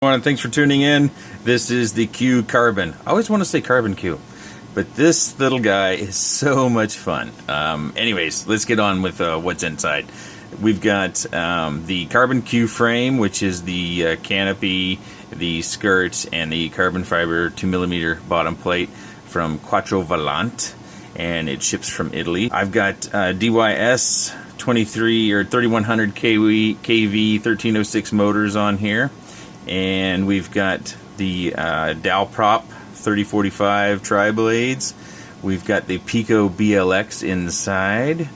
Everyone, thanks for tuning in. This is the Q-Carbon. I always want to say Carbon Q, but this little guy is so much fun. Anyways, let's get on with what's inside. We've got the Carbon Q frame, which is the canopy, the skirt, and the carbon fiber 2mm bottom plate from Quattrovolante, and it ships from Italy. I've got DYS 3100 kV 1306 motors on here. And we've got the DalProp 3040 tri-blades. We've got the Piko BLX inside.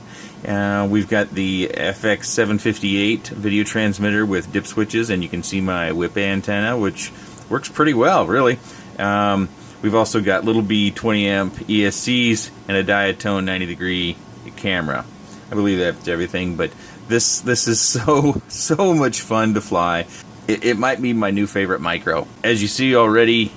We've got the FX758 video transmitter with dip switches, and you can see my whip antenna, which works pretty well, really. We've also got LittleBee 20 amp ESCs and a Diatone 90-degree camera. I believe that's everything, but this is so much fun to fly. It might be my new favorite micro. As you see already,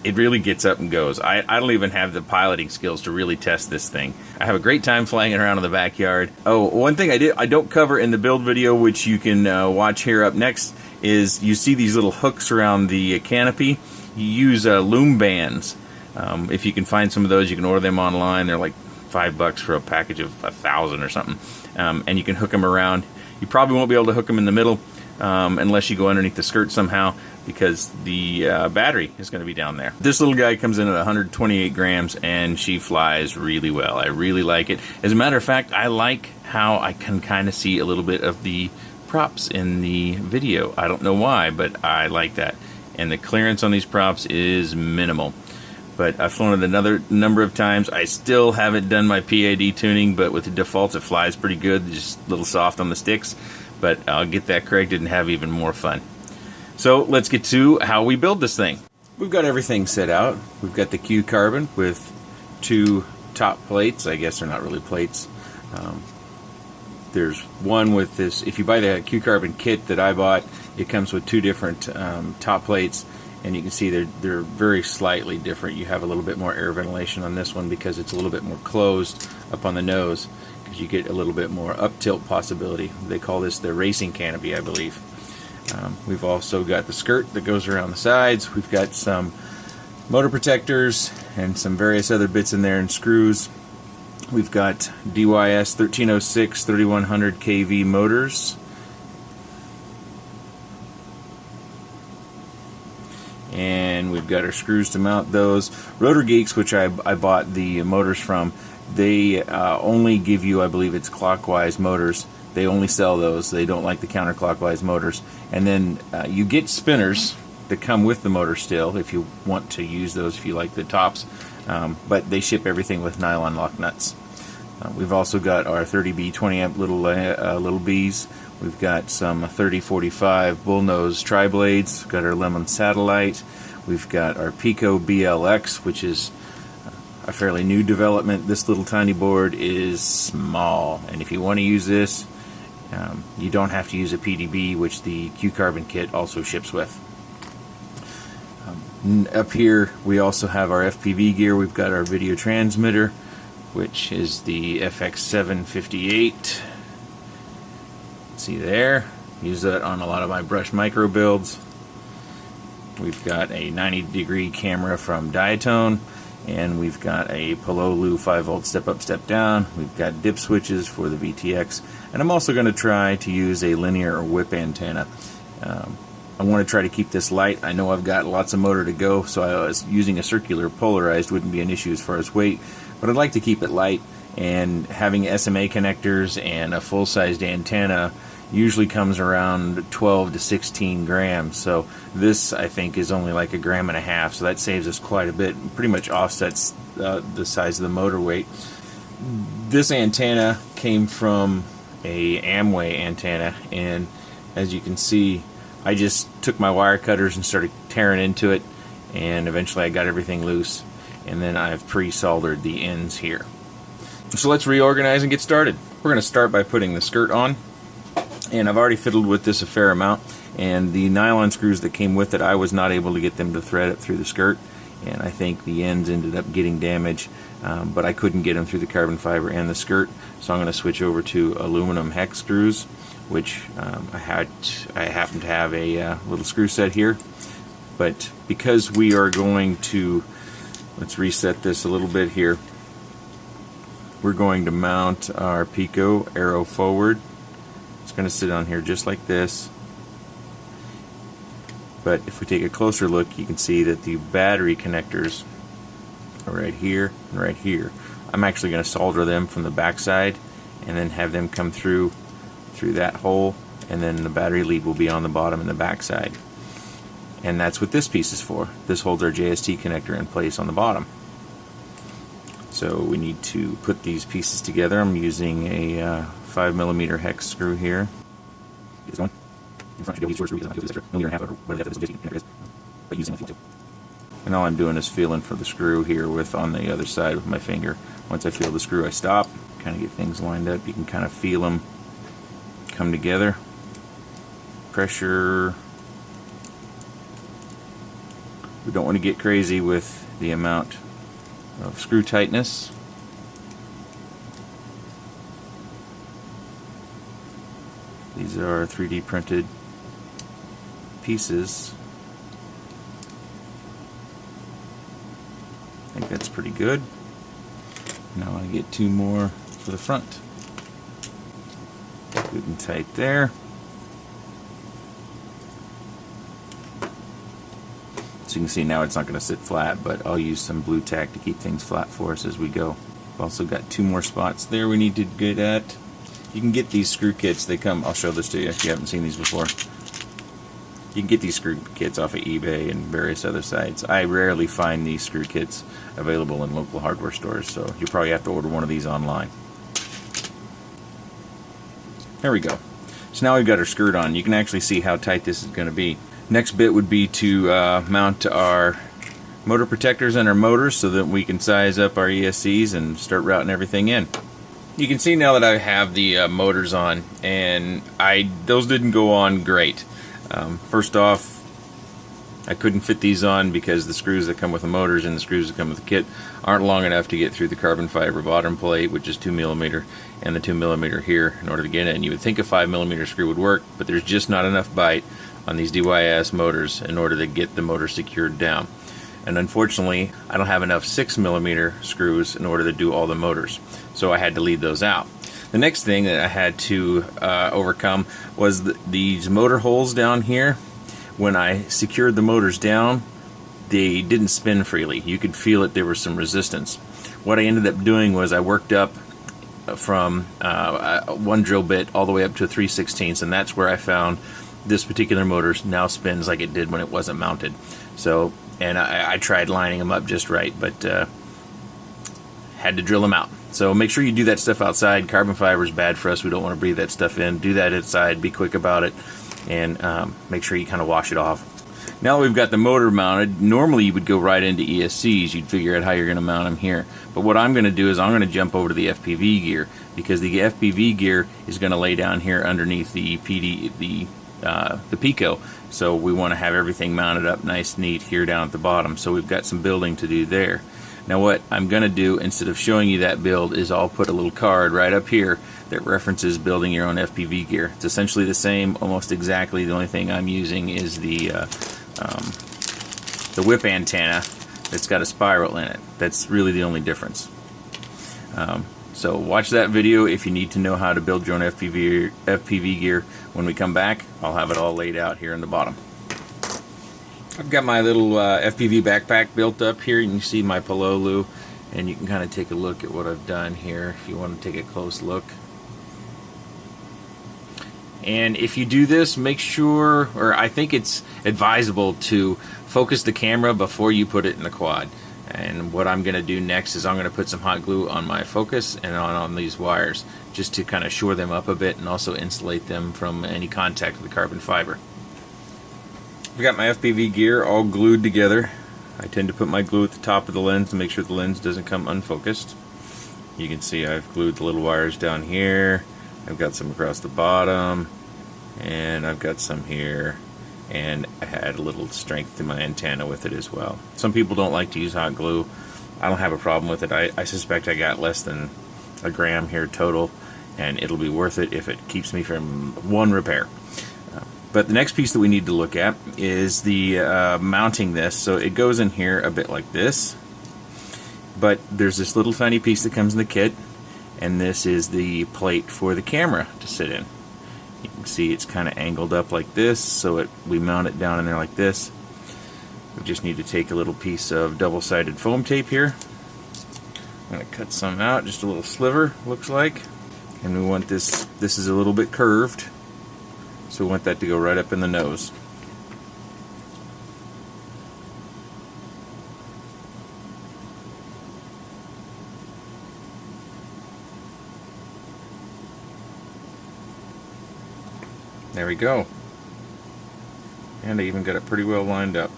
it really gets up and goes. I don't even have the piloting skills to really test this thing. I have a great time flying it around in the backyard. Oh, one thing I don't cover in the build video, which you can watch here up next, is you see these little hooks around the canopy. You use loom bands. If you can find some of those, you can order them online. They're like $5 for a package of 1,000 or something. And you can hook them around. You probably won't be able to hook them in the middle, unless you go underneath the skirt somehow, because the battery is going to be down there. This little guy comes in at 128 grams, and she flies really well. I really like it. As a matter of fact, I like how I can kind of see a little bit of the props in the video. I don't know why, but I like that. And the clearance on these props is minimal. But I've flown it another number of times. I still haven't done my PID tuning, but with the defaults it flies pretty good, just a little soft on the sticks. But I'll get that corrected and have even more fun. So let's get to how we build this thing. We've got everything set out. We've got the Q-Carbon with two top plates. I guess they're not really plates. There's one with this. If you buy the Q-Carbon kit that I bought, it comes with two different top plates. And you can see they're very slightly different. You have a little bit more air ventilation on this one because it's a little bit more closed up on the nose, because you get a little bit more up tilt possibility. They call this the racing canopy, I believe. We've also got the skirt that goes around the sides. We've got some motor protectors and some various other bits in there and screws. We've got DYS 1306 3100 kV motors. And we've got our screws to mount those. Rotor Geeks, which I bought the motors from, they only give you, I believe it's clockwise motors. They only sell those. They don't like the counterclockwise motors. And then you get spinners that come with the motor still, if you want to use those, if you like the tops. But they ship everything with nylon lock nuts. We've also got our 30B 20 amp LittleBees. We've got some 3045 bullnose tri-blades. We've got our LemonRx Satellite. We've got our Piko BLX, which is a fairly new development. This little tiny board is small, and if you want to use this, you don't have to use a PDB, which the Q-Carbon kit also ships with. Up here we also have our FPV gear. We've got our video transmitter, which is the FX758. See there, use that on a lot of my brush micro builds. We've got a 90-degree camera from Diatone, and we've got a Pololu 5-volt step up, step down. We've got dip switches for the VTX, and I'm also going to try to use a linear or whip antenna. I want to try to keep this light. I know I've got lots of motor to go, so I was using a circular polarized wouldn't be an issue as far as weight, but I'd like to keep it light, and having SMA connectors and a full-sized antenna usually comes around 12 to 16 grams. So this, I think, is only like 1.5 grams, so that saves us quite a bit. Pretty much offsets the size of the motor weight. This antenna came from a Aomway antenna, and as you can see, I just took my wire cutters and started tearing into it, and eventually I got everything loose, and then I've pre-soldered the ends here. So let's reorganize and get started. We're going to start by putting the skirt on, and I've already fiddled with this a fair amount, and the nylon screws that came with it, I was not able to get them to thread it through the skirt, and I think the ends ended up getting damaged, but I couldn't get them through the carbon fiber and the skirt, so I'm going to switch over to aluminum hex screws, which I happen to have a little screw set here. But because we are going to, let's reset this a little bit here. We're going to mount our Piko arrow forward. It's going to sit on here just like this. But if we take a closer look, you can see that the battery connectors are right here and right here. I'm actually going to solder them from the back side and then have them come through that hole, and then the battery lead will be on the bottom and the back side. And that's what this piece is for. This holds our JST connector in place on the bottom. So we need to put these pieces together. I'm using a 5mm hex screw here. Get this going. In front should be short screw because I'm going to do this extra millimeter and a half or whatever this connector is. But using my feet too. And all I'm doing is feeling for the screw here on the other side with my finger. Once I feel the screw, I stop. Kind of get things lined up. You can kind of feel them come together. Pressure. We don't want to get crazy with the amount of screw tightness. These are 3D printed pieces. I think that's pretty good. Now I get two more for the front. Good and tight there. So you can see now it's not going to sit flat, but I'll use some blue tack to keep things flat for us as we go. I've also got two more spots there we need to get at. You can get these screw kits. They come, I'll show this to you if you haven't seen these before. You can get these screw kits off of eBay and various other sites. I rarely find these screw kits available in local hardware stores, so you probably have to order one of these online. There we go. So now we've got our skirt on. You can actually see how tight this is going to be. Next bit would be to mount our motor protectors and our motors so that we can size up our ESCs and start routing everything in. You can see now that I have the motors on, and those didn't go on great. First off, I couldn't fit these on because the screws that come with the motors and the screws that come with the kit aren't long enough to get through the carbon fiber bottom plate, which is 2mm, and the 2mm here in order to get in. You would think a 5mm screw would work, but there's just not enough bite on these DYS motors in order to get the motor secured down. And unfortunately, I don't have enough 6mm screws in order to do all the motors, so I had to leave those out. The next thing that I had to overcome was these motor holes down here. When I secured the motors down, they didn't spin freely. You could feel it, there was some resistance. What I ended up doing was I worked up from one drill bit all the way up to a 3/16, and that's where I found this particular motor now spins like it did when it wasn't mounted. So, and I tried lining them up just right, but had to drill them out. So make sure you do that stuff outside. Carbon fiber is bad for us. We don't want to breathe that stuff in. Do that inside. Be quick about it, and make sure you kind of wash it off. Now that we've got the motor mounted, normally you would go right into ESCs. You'd figure out how you're going to mount them here. But what I'm going to do is I'm going to jump over to the FPV gear, because the FPV gear is going to lay down here underneath the Piko. So we want to have everything mounted up nice, neat here down at the bottom. So we've got some building to do there. Now what I'm going to do, instead of showing you that build, is I'll put a little card right up here that references building your own FPV gear. It's essentially the same, almost exactly. The only thing I'm using is the whip antenna that's got a spiral in it. That's really the only difference. So watch that video if you need to know how to build your own FPV gear. When we come back, I'll have it all laid out here in the bottom. I've got my little FPV backpack built up here. You can see my Pololu, and you can kind of take a look at what I've done here if you want to take a close look. And if you do this, make sure, or I think it's advisable to focus the camera before you put it in the quad. And what I'm going to do next is I'm going to put some hot glue on my focus and on these wires, just to kind of shore them up a bit and also insulate them from any contact with the carbon fiber. I've got my FPV gear all glued together. I tend to put my glue at the top of the lens to make sure the lens doesn't come unfocused. You can see I've glued the little wires down here. I've got some across the bottom, and I've got some here, and I had a little strength to my antenna with it as well. Some people don't like to use hot glue. I don't have a problem with it. I suspect I got less than a gram here total, and it'll be worth it if it keeps me from one repair. But the next piece that we need to look at is the mounting this. So it goes in here a bit like this, but there's this little tiny piece that comes in the kit, and this is the plate for the camera to sit in. You can see it's kind of angled up like this, so we mount it down in there like this. We just need to take a little piece of double-sided foam tape here. I'm going to cut some out, just a little sliver, looks like. And we want this is a little bit curved, so we want that to go right up in the nose. There we go. And I even got it pretty well lined up.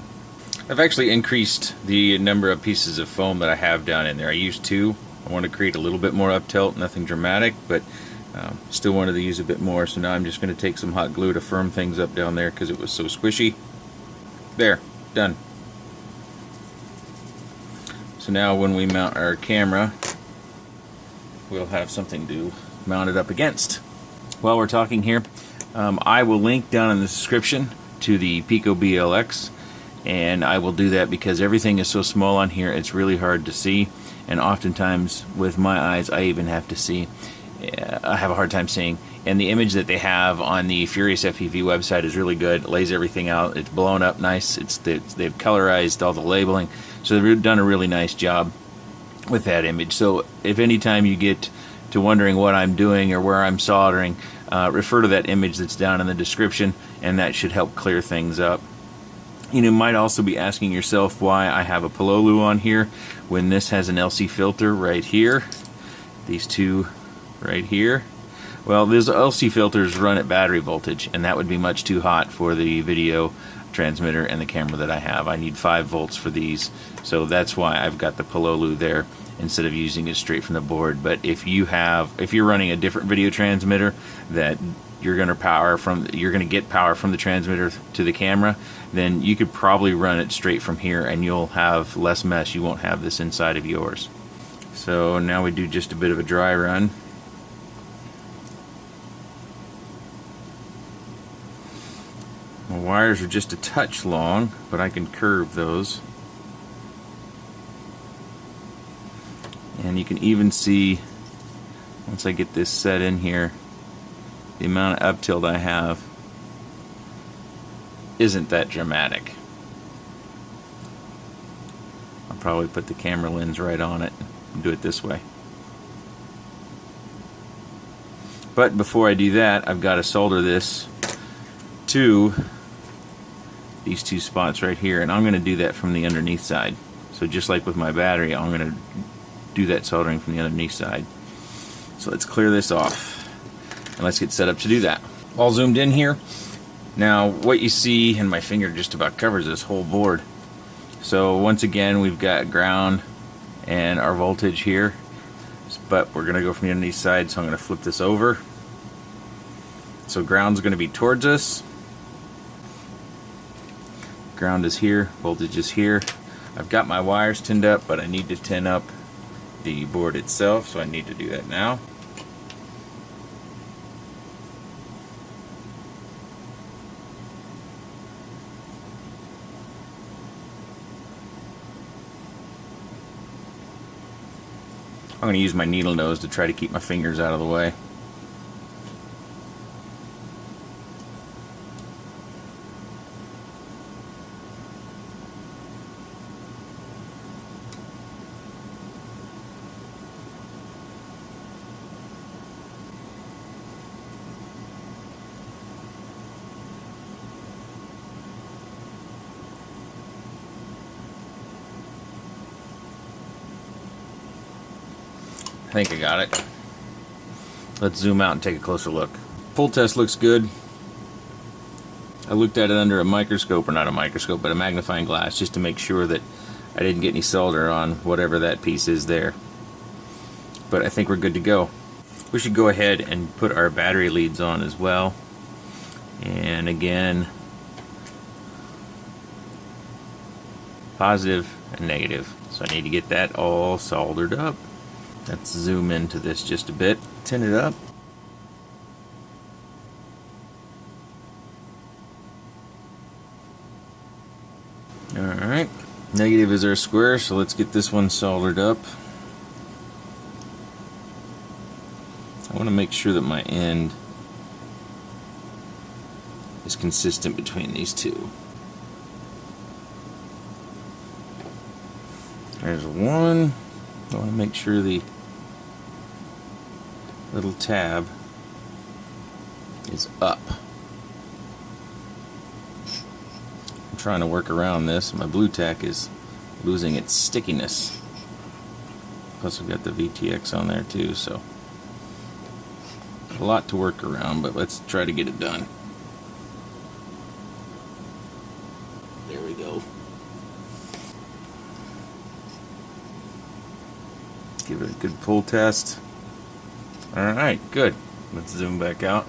I've actually increased the number of pieces of foam that I have down in there. I used 2. I want to create a little bit more up tilt, nothing dramatic, but still wanted to use a bit more. So now I'm just going to take some hot glue to firm things up down there because it was so squishy. There, done. So now when we mount our camera, we'll have something to mount it up against. While we're talking here, I will link down in the description to the Piko BLX, and I will do that because everything is so small on here, it's really hard to see, and oftentimes with my eyes I even have to see. I have a hard time seeing, and the image that they have on the Furious FPV website is really good. It lays everything out, it's blown up nice, they've colorized all the labeling, so they've done a really nice job with that image. So if anytime you get to wondering what I'm doing or where I'm soldering, refer to that image that's down in the description, and that should help clear things up. You might also be asking yourself why I have a Pololu on here when this has an LC filter right here. These two right here. Well, those LC filters run at battery voltage, and that would be much too hot for the video transmitter and the camera that I have. I need 5 volts for these, so that's why I've got the Pololu there instead of using it straight from the board. But if you're running a different video transmitter that you're going to get power from the transmitter to the camera, then you could probably run it straight from here and you'll have less mess. You won't have this inside of yours. So now we do just a bit of a dry run. My wires are just a touch long, but I can curve those. And you can even see, once I get this set in here, the amount of up tilt I have isn't that dramatic. I'll probably put the camera lens right on it and do it this way. But before I do that, I've got to solder this to these 2 spots right here, and I'm going to do that from the underneath side. So just like with my battery, I'm going to do that soldering from the underneath side. So let's clear this off and let's get set up to do that. All zoomed in here. Now what you see, and my finger just about covers this whole board. So once again, we've got ground and our voltage here, but we're going to go from the underneath side, so I'm going to flip this over. So ground's going to be towards us. Ground is here, voltage is here. I've got my wires tinned up, but I need to tin up the board itself, so I need to do that now. I'm going to use my needle nose to try to keep my fingers out of the way. I think I got it. Let's zoom out and take a closer look. Full test looks good. I looked at it under a microscope, or not a microscope, but a magnifying glass, just to make sure that I didn't get any solder on whatever that piece is there. But I think we're good to go. We should go ahead and put our battery leads on as well. And again, positive and negative. So I need to get that all soldered up. Let's zoom into this just a bit. Tin it up. Negative is our square, so let's get this one soldered up. I want to make sure that my end is consistent between these two. There's one. I want to make sure the little tab is up. I'm trying to work around this. My blue tack is losing its stickiness. Plus I've got the VTX on there too, so a lot to work around, but let's try to get it done. There we go. Give it a good pull test. Alright, good. Let's zoom back out.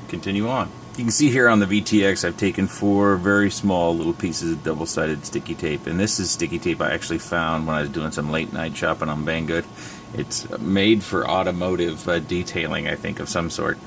Continue on. You can see here on the VTX I've taken 4 very small little pieces of double-sided sticky tape, and this is sticky tape I actually found when I was doing some late night shopping on Banggood. It's made for automotive detailing, I think, of some sort,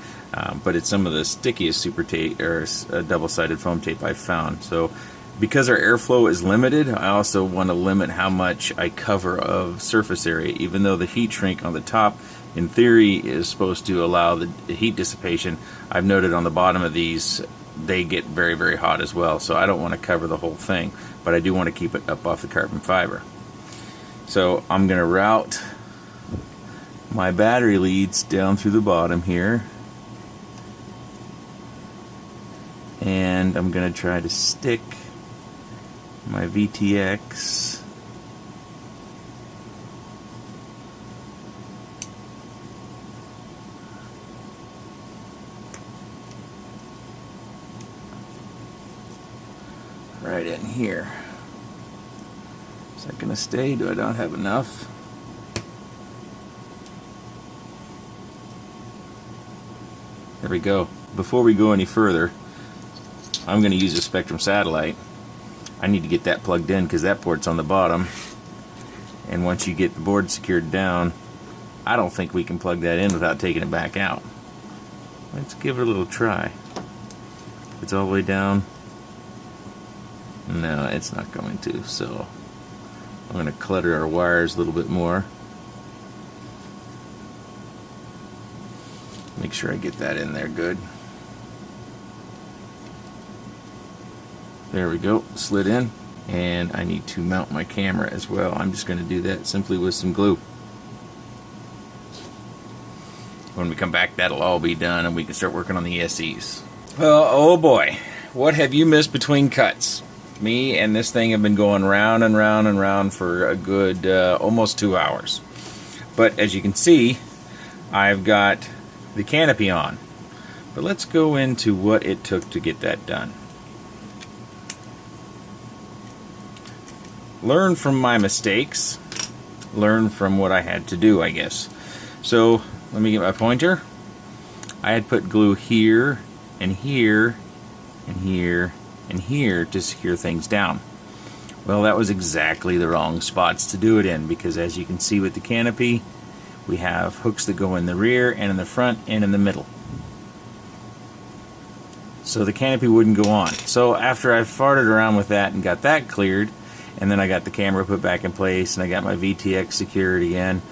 but it's some of the stickiest super tape or double-sided foam tape I've found. So because our airflow is limited, I also want to limit how much I cover of surface area, even though the heat shrink on the top in theory is supposed to allow the heat dissipation. I've noted on the bottom of these they get very, very hot as well, so I don't want to cover the whole thing, but I do want to keep it up off the carbon fiber. So I'm going to route my battery leads down through the bottom here, and I'm going to try to stick my VTX right in here. Is that going to stay? Do I not have enough? There we go. Before we go any further, I'm going to use a Spectrum Satellite. I need to get that plugged in because that port's on the bottom, and once you get the board secured down, I don't think we can plug that in without taking it back out. Let's give it a little try. It's all the way down. No, it's not going to, so I'm going to clutter our wires a little bit more. Make sure I get that in there good. There we go, slid in, and I need to mount my camera as well. I'm just going to do that simply with some glue. When we come back, that'll all be done and we can start working on the ESCs. Well, oh boy, what have you missed between cuts? Me and this thing have been going round and round and round for a good almost 2 hours. But as you can see, I've got the canopy on. But let's go into what it took to get that done. Learn from my mistakes. Learn from what I had to do, I guess. So, let me get my pointer. I had put glue here, and here, and here, and here to secure things down. Well, that was exactly the wrong spots to do it in, because as you can see with the canopy, we have hooks that go in the rear and in the front and in the middle. So the canopy wouldn't go on. So after I farted around with that and got that cleared, and then I got the camera put back in place and I got my VTX secured again,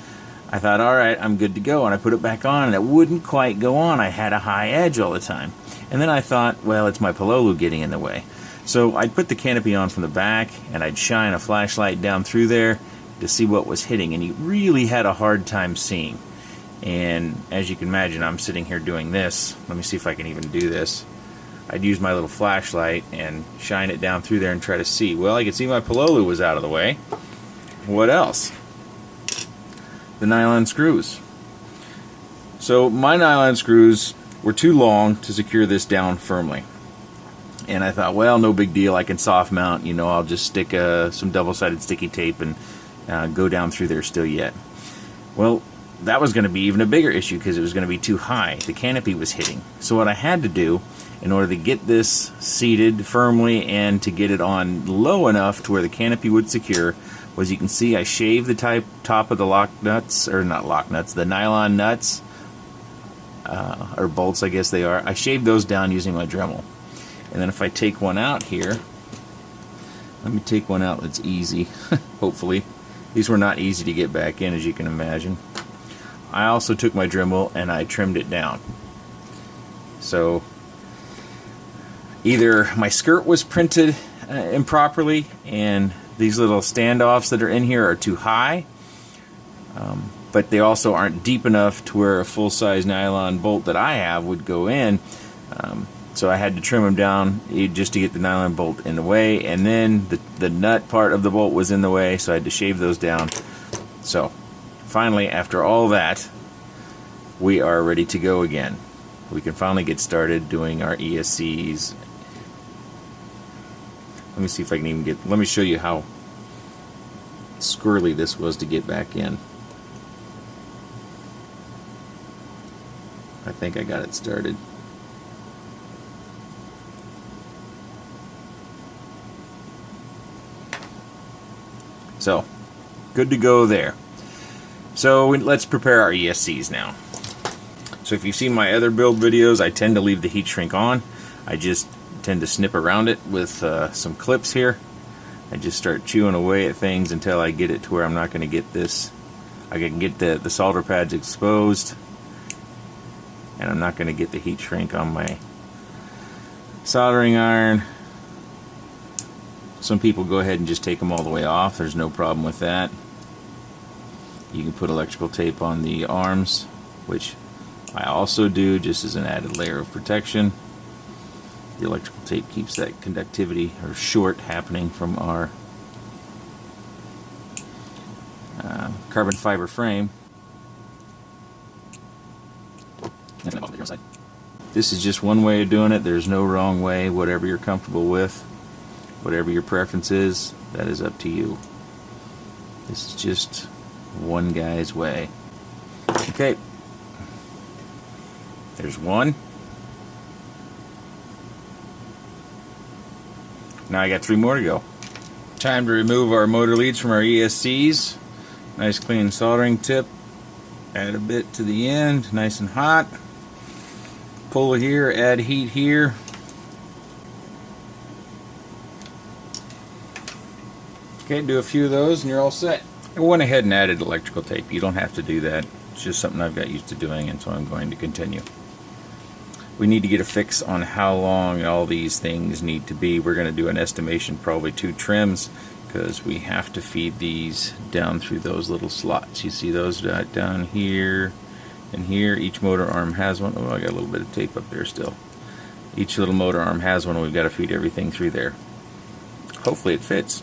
I thought, alright, I'm good to go, and I put it back on and it wouldn't quite go on. I had a high edge all the time. And then I thought, well, it's my Pololu getting in the way. So I'd put the canopy on from the back and I'd shine a flashlight down through there to see what was hitting, and you really had a hard time seeing. And as you can imagine, I'm sitting here doing this. Let me see if I can even do this. I'd use my little flashlight and shine it down through there and try to see. Well, I could see my Pololu was out of the way. What else? The nylon screws. So my nylon screws were too long to secure this down firmly. And I thought, well, no big deal. I can soft mount. You know, I'll just stick some double-sided sticky tape and go down through there still yet. Well, that was going to be even a bigger issue because it was going to be too high. The canopy was hitting. So what I had to do in order to get this seated firmly and to get it on low enough to where the canopy would secure was, you can see I shaved the top of the lock nuts, or not lock nuts, the nylon nuts, or bolts I guess they are. I shaved those down using my Dremel. And then if I take one out here, Let me take one out that's easy, hopefully. These were not easy to get back in, as you can imagine. I also took my Dremel and I trimmed it down. So either my skirt was printed improperly and these little standoffs that are in here are too high, but they also aren't deep enough to where a full-size nylon bolt that I have would go in. So I had to trim them down just to get the nylon bolt in the way, and then the nut part of the bolt was in the way, so I had to shave those down. So finally, after all that, we are ready to go again. We can finally get started doing our ESCs. Let me see if I can even get, let me show you how squirrely this was to get back in. I think I got it started. So, good to go there. So let's prepare our ESCs now. So if you've seen my other build videos, I tend to leave the heat shrink on. I just tend to snip around it with some clips here. I just start chewing away at things until I get it to where I'm not going to get this. I can get the solder pads exposed, and I'm not going to get the heat shrink on my soldering iron. Some people go ahead and just take them all the way off. There's no problem with that. You can put electrical tape on the arms, which I also do just as an added layer of protection. The electrical tape keeps that conductivity or short happening from our carbon fiber frame. This is just one way of doing it. There's no wrong way. Whatever you're comfortable with, whatever your preference is, that is up to you. This is just one guy's way. Okay. There's one. Now I got 3 more to go. Time to remove our motor leads from our ESCs. Nice clean soldering tip. Add a bit to the end, nice and hot. Pull here, add heat here. Okay, do a few of those and you're all set. I went ahead and added electrical tape. You don't have to do that. It's just something I've got used to doing, and so I'm going to continue. We need to get a fix on how long all these things need to be. We're going to do an estimation, probably 2 trims, because we have to feed these down through those little slots. You see those down here and here. Each motor arm has one. Oh, I got a little bit of tape up there still. Each little motor arm has one, and we've got to feed everything through there. Hopefully it fits.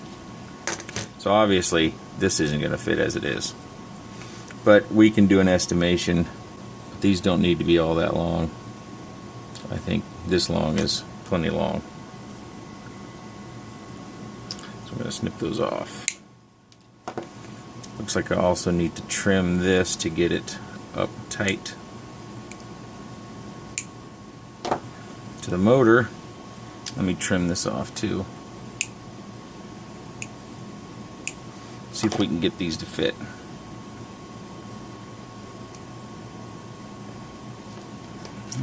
So obviously this isn't going to fit as it is, but we can do an estimation. These don't need to be all that long. I think this long is plenty long. So I'm going to snip those off. Looks like I also need to trim this to get it up tight to the motor. Let me trim this off too. See if we can get these to fit.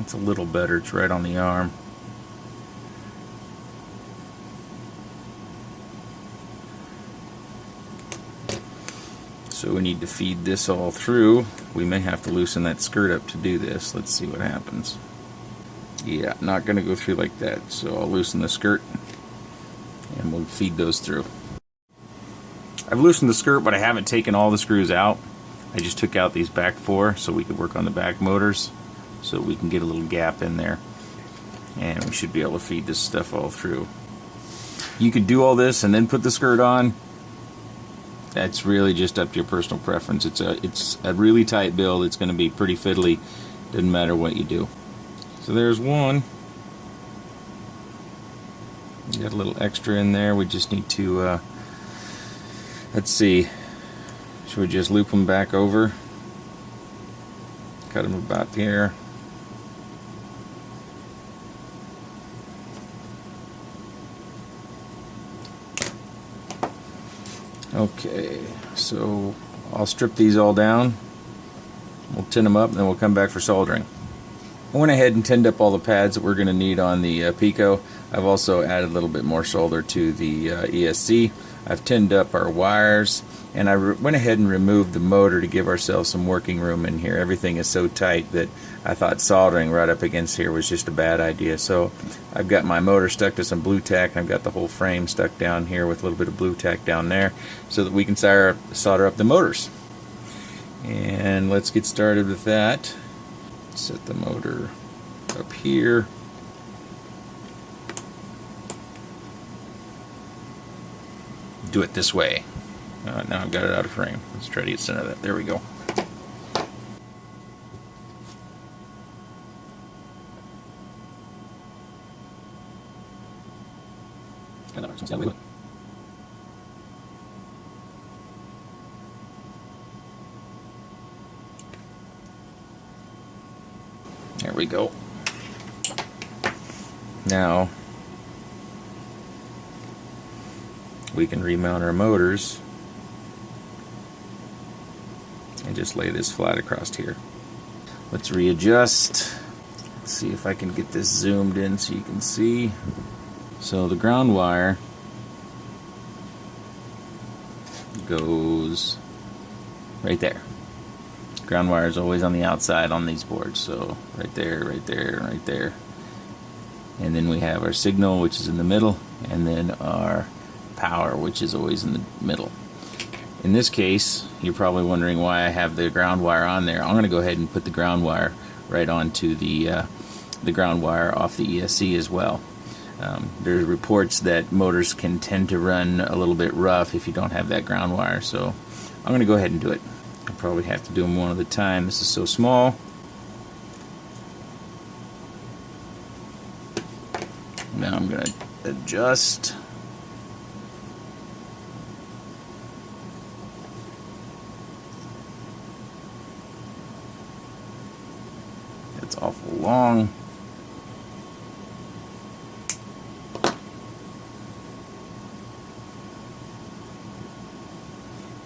It's a little better. It's right on the arm. So we need to feed this all through. We may have to loosen that skirt up to do this. Let's see what happens. Yeah, not going to go through like that. So I'll loosen the skirt and we'll feed those through. I've loosened the skirt, but I haven't taken all the screws out. I just took out these back 4 so we could work on the back motors, so we can get a little gap in there, and we should be able to feed this stuff all through. You could do all this and then put the skirt on. That's really just up to your personal preference. It's a really tight build. It's going to be pretty fiddly. Doesn't matter what you do. So there's one. Got a little extra in there. We just need to let's see, should we just loop them back over? Cut them about here. Okay, so I'll strip these all down. We'll tin them up and then we'll come back for soldering. I went ahead and tinned up all the pads that we're going to need on the Piko. I've also added a little bit more solder to the ESC. I've tinned up our wires, and I went ahead and removed the motor to give ourselves some working room in here. Everything is so tight that I thought soldering right up against here was just a bad idea. So I've got my motor stuck to some blue tack, and I've got the whole frame stuck down here with a little bit of blue tack down there so that we can solder up the motors. And let's get started with that. Set the motor up here. Do it this way. Now I've got it out of frame. Let's try to get center of that. There we go. There we go. Now we can remount our motors and just lay this flat across here. Let's readjust. Let's see if I can get this zoomed in so you can see. So the ground wire goes right there. Ground wire is always on the outside on these boards, so right there, right there, right there. And then we have our signal, which is in the middle, and then our power, which is always in the middle. In this case, you're probably wondering why I have the ground wire on there. I'm going to go ahead and put the ground wire right onto the ground wire off the ESC as well. There's reports that motors can tend to run a little bit rough if you don't have that ground wire, so I'm going to go ahead and do it. I'll probably have to do them one at a time. This is so small. Now I'm going to adjust. It's awful long.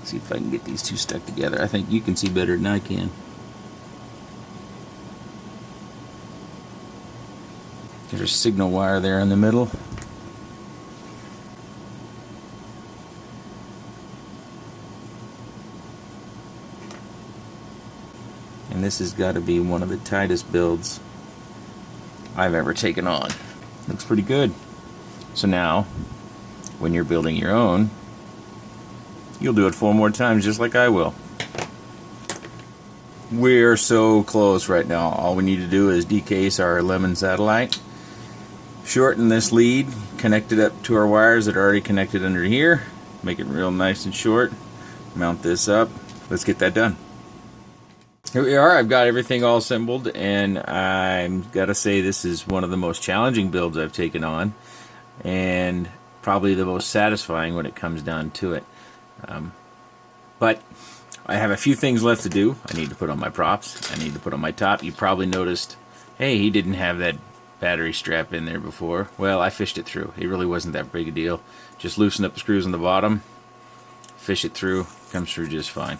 See if I can get these two stuck together. I think you can see better than I can. There's a signal wire there in the middle. And this has got to be one of the tightest builds I've ever taken on. Looks pretty good. So now, when you're building your own, you'll do it 4 more times just like I will. We're so close right now. All we need to do is decase our Lemon Satellite, shorten this lead, connect it up to our wires that are already connected under here, make it real nice and short, mount this up. Let's get that done. Here we are. I've got everything all assembled, and I've got to say this is one of the most challenging builds I've taken on, and probably the most satisfying when it comes down to it. But I have a few things left to do. I need to put on my props. I need to put on my top. You probably noticed, hey, he didn't have that battery strap in there before. Well, I fished it through. It really wasn't that big a deal. Just loosen up the screws on the bottom, fish it through, comes through just fine.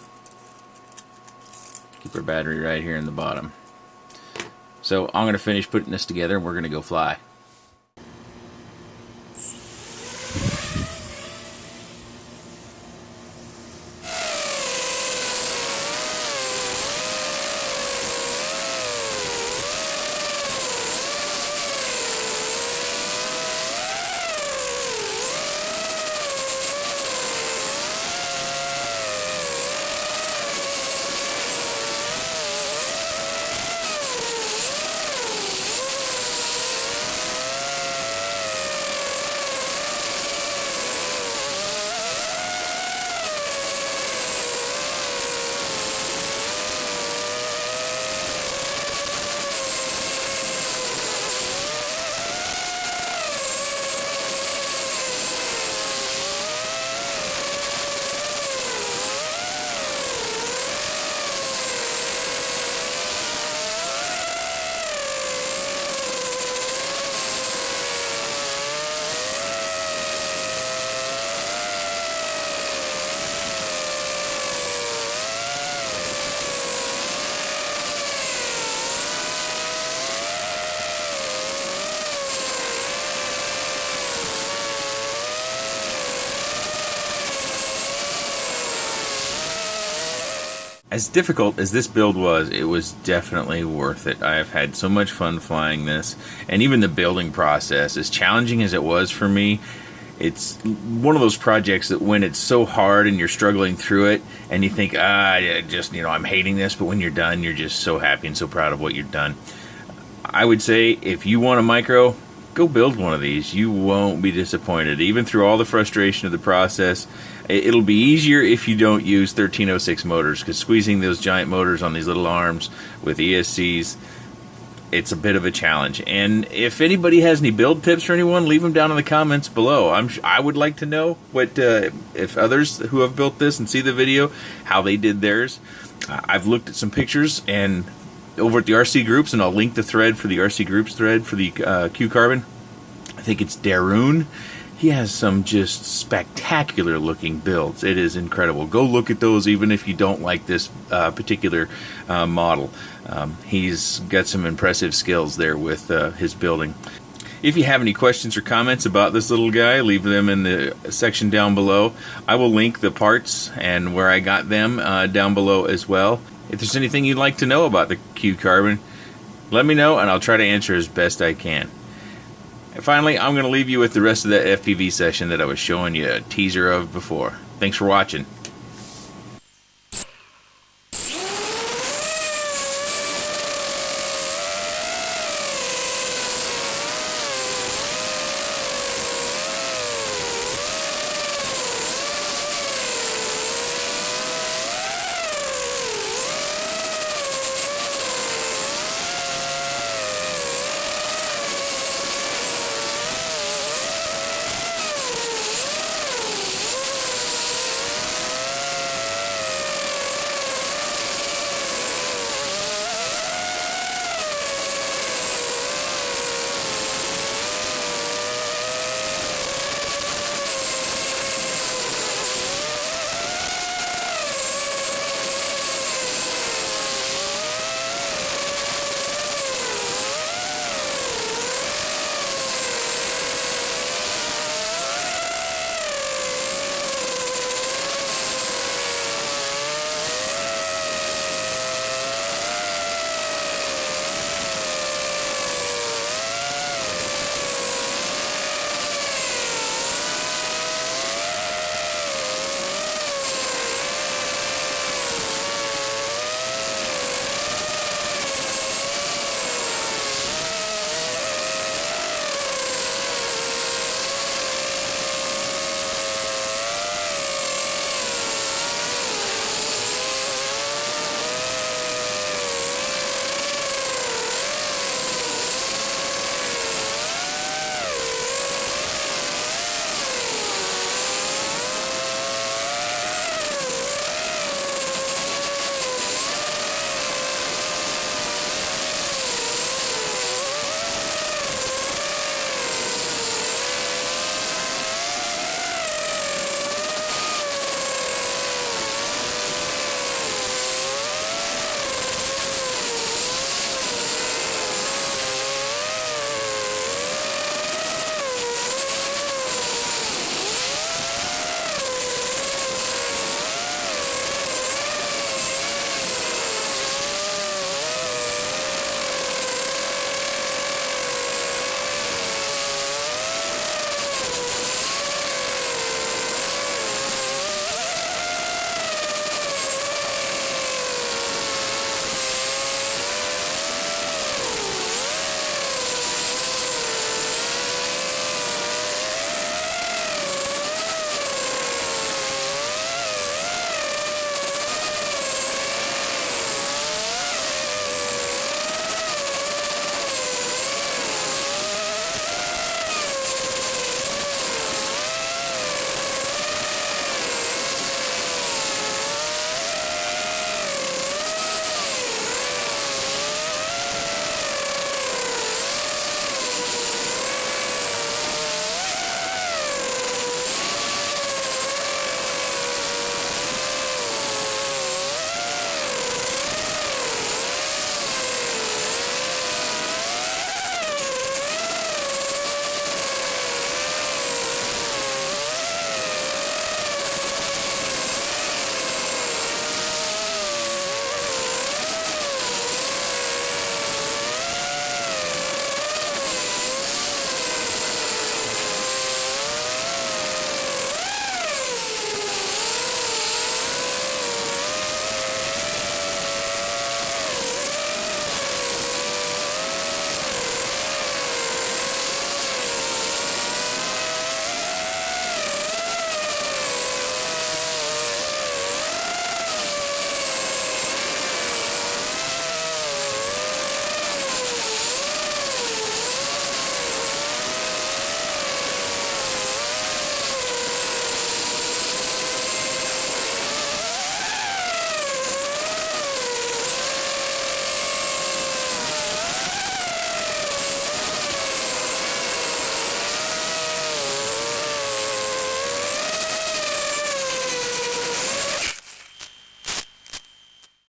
Keep our battery right here in the bottom. So I'm going to finish putting this together and we're going to go fly. As difficult as this build was, it was definitely worth it. I have had so much fun flying this, and even the building process, as challenging as it was for me, it's one of those projects that when it's so hard and you're struggling through it, and you think, I'm hating this, but when you're done, you're just so happy and so proud of what you've done. I would say if you want a micro, go build one of these. You won't be disappointed. Even through all the frustration of the process, it'll be easier if you don't use 1306 motors, because squeezing those giant motors on these little arms with ESCs, it's a bit of a challenge. And if anybody has any build tips for anyone, leave them down in the comments below. I would like to know what if others who have built this and see the video, how they did theirs. I've looked at some pictures and over at the RC groups, and I'll link the thread for the RC groups thread for the Q-Carbon. I think it's Darun. He has some just spectacular looking builds. It is incredible. Go look at those even if you don't like this particular model. He's got some impressive skills there with his building. If you have any questions or comments about this little guy, leave them in the section down below. I will link the parts and where I got them down below as well. If there's anything you'd like to know about the Q-Carbon, let me know and I'll try to answer as best I can. And finally, I'm going to leave you with the rest of that FPV session that I was showing you a teaser of before. Thanks for watching.